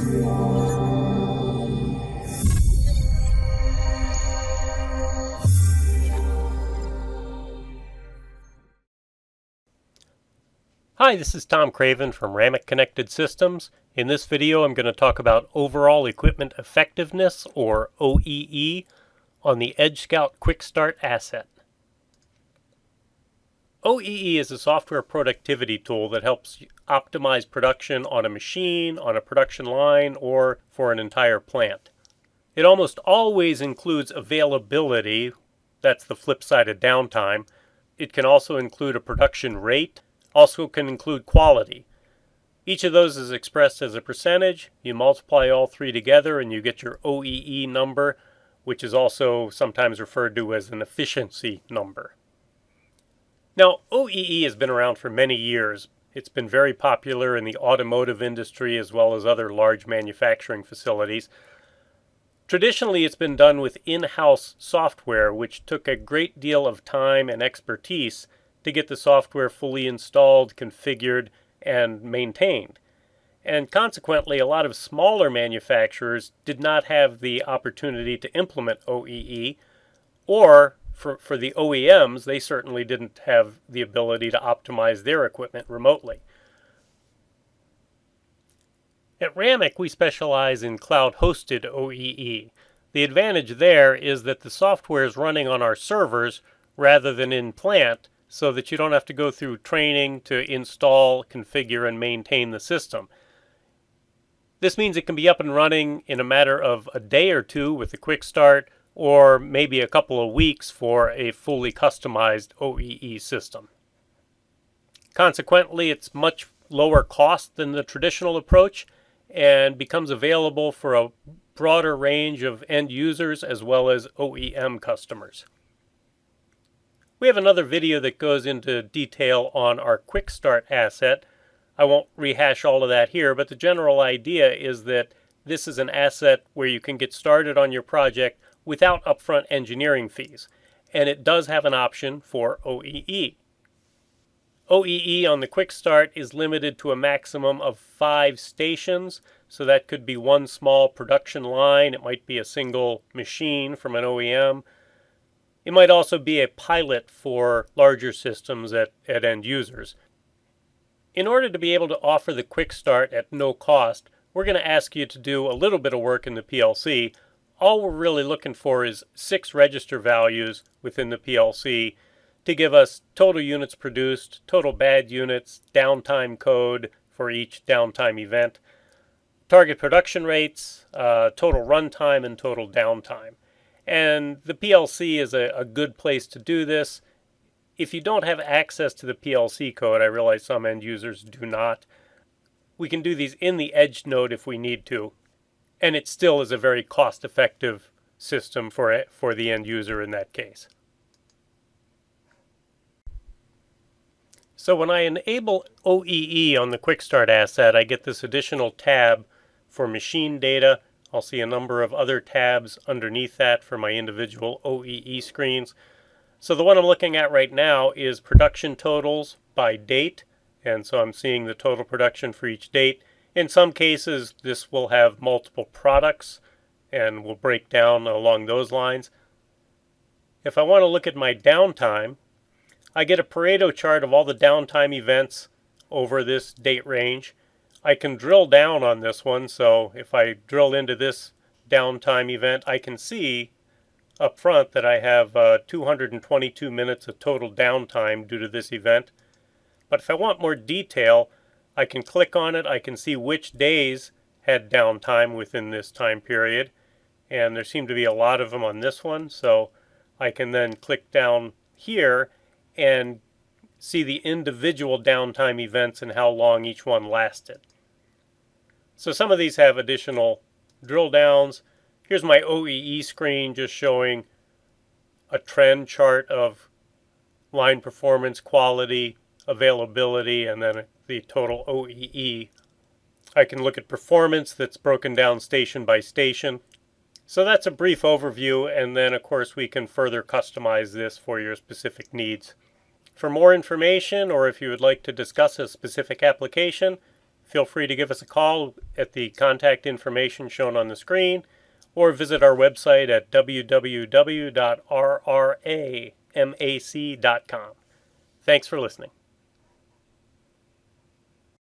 Hi, this is Tom Craven from RRAMAC Connected Systems. In this video I'm going to talk about overall equipment effectiveness, or OEE, on the EdgeScout Quick Start asset. OEE is a software productivity tool that helps optimize production on a machine, on a production line, or for an entire plant. It almost always includes availability, that's the flip side of downtime. It can also include a production rate, also can include quality. Each of those is expressed as a percentage. You multiply all three together and you get your OEE number, which is also sometimes referred to as an efficiency number. Now, OEE has been around for many years. It's been very popular in the automotive industry as well as other large manufacturing facilities. Traditionally, it's been done with in-house software, which took a great deal of time and expertise to get the software fully installed, configured, and maintained. And consequently, a lot of smaller manufacturers did not have the opportunity to implement OEE, or for the OEMs, they certainly didn't have the ability to optimize their equipment remotely. At RRAMAC, we specialize in cloud-hosted OEE. The advantage there is that the software is running on our servers rather than in plant, so that you don't have to go through training to install, configure, and maintain the system. This means it can be up and running in a matter of a day or two with a quick start, or maybe a couple of weeks for a fully customized OEE system. Consequently, it's much lower cost than the traditional approach and becomes available for a broader range of end users as well as OEM customers. We have another video that goes into detail on our Quick Start asset. I won't rehash all of that here, but the general idea is that this is an asset where you can get started on your project without upfront engineering fees, and it does have an option for OEE. OEE on the Quick Start is limited to a maximum of 5 stations, so that could be one small production line. It might be a single machine from an OEM. It might also be a pilot for larger systems at end users. In order to be able to offer the Quick Start at no cost, we're going to ask you to do a little bit of work in the PLC. All we're really looking for is 6 register values within the PLC to give us total units produced, total bad units, downtime code for each downtime event, target production rates, total runtime, and total downtime. And the PLC is a good place to do this. If you don't have access to the PLC code, I realize some end users do not, we can do these in the Edge node if we need to. And it still is a very cost-effective system for the end user in that case. So when I enable OEE on the Quick Start asset, I get this additional tab for machine data. I'll see a number of other tabs underneath that for my individual OEE screens. So the one I'm looking at right now is production totals by date, and so I'm seeing the total production for each date. In some cases, this will have multiple products and will break down along those lines. If I want to look at my downtime, I get a Pareto chart of all the downtime events over this date range. I can drill down on this one, so if I drill into this downtime event, I can see up front that I have 222 minutes of total downtime due to this event. But if I want more detail, I can click on it. I can see which days had downtime within this time period, and there seem to be a lot of them on this one, so I can then click down here and see the individual downtime events and how long each one lasted. So some of these have additional drill downs. Here's my OEE screen just showing a trend chart of line performance, quality, availability, and then the total OEE. I can look at performance that's broken down station by station. So that's a brief overview, and then of course we can further customize this for your specific needs. For more information, or if you would like to discuss a specific application, feel free to give us a call at the contact information shown on the screen, or visit our website at www.rramac.com. Thanks for listening.